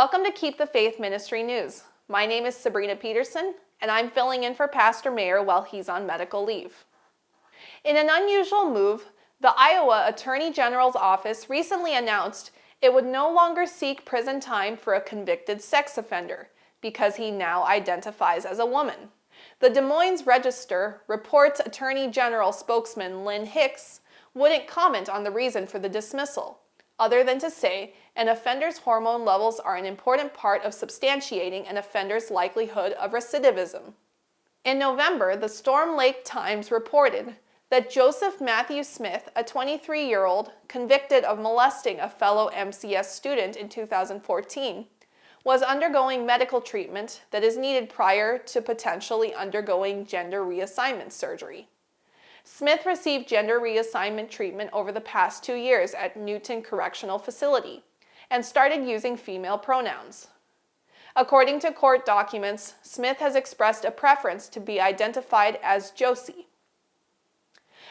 Welcome to Keep the Faith Ministry News. My name is Sabrina Peterson, and I'm filling in for Pastor Mayer while he's on medical leave. In an unusual move, the Iowa Attorney General's office recently announced it would no longer seek prison time for a convicted sex offender because he now identifies as a woman. The Des Moines Register reports Attorney General spokesman Lynn Hicks wouldn't comment on the reason for the dismissal, other than to say an offender's hormone levels are an important part of substantiating an offender's likelihood of recidivism. In November, the Storm Lake Times reported that Joseph Matthew Smith, a 23-year-old convicted of molesting a fellow MCS student in 2014, was undergoing medical treatment that is needed prior to potentially undergoing gender reassignment surgery. Smith received gender reassignment treatment over the past 2 years at Newton Correctional Facility and started using female pronouns. According to court documents, Smith has expressed a preference to be identified as Josie.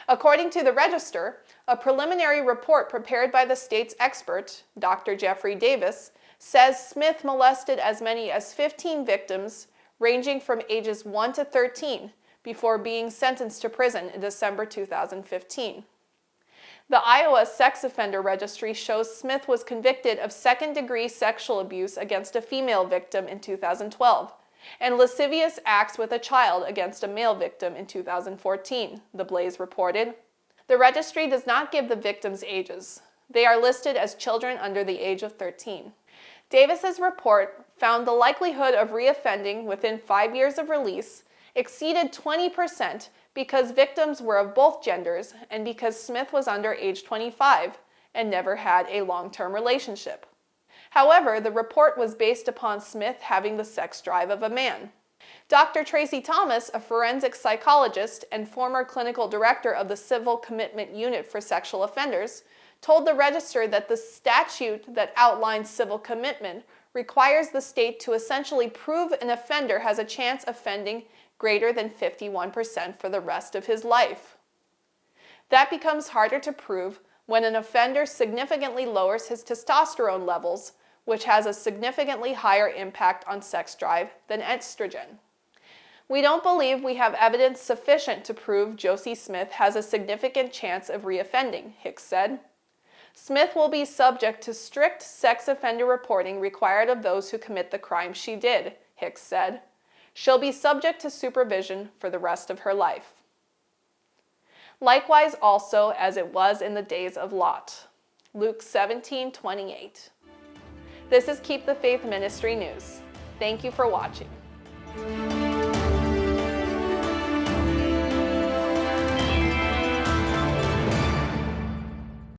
According to the Register, a preliminary report prepared by the state's expert, Dr. Jeffrey Davis, says Smith molested as many as 15 victims, ranging from ages 1 to 13, before being sentenced to prison in December 2015. The Iowa Sex Offender Registry shows Smith was convicted of second-degree sexual abuse against a female victim in 2012 and lascivious acts with a child against a male victim in 2014, the Blaze reported. The registry does not give the victims' ages. They are listed as children under the age of 13. Davis's report found the likelihood of reoffending within 5 years of release exceeded 20% because victims were of both genders and because Smith was under age 25 and never had a long-term relationship. However, the report was based upon Smith having the sex drive of a man. Dr. Tracy Thomas, a forensic psychologist and former clinical director of the Civil Commitment Unit for Sexual Offenders, told the Register that the statute that outlines civil commitment requires the state to essentially prove an offender has a chance of offending greater than 51% for the rest of his life. That becomes harder to prove when an offender significantly lowers his testosterone levels, which has a significantly higher impact on sex drive than estrogen. We don't believe we have evidence sufficient to prove Josie Smith has a significant chance of reoffending, Hicks said. Smith will be subject to strict sex offender reporting required of those who commit the crime she did, Hicks said. She'll be subject to supervision for the rest of her life. Likewise also as it was in the days of Lot. Luke 17:28. This is Keep the Faith Ministry News. Thank you for watching.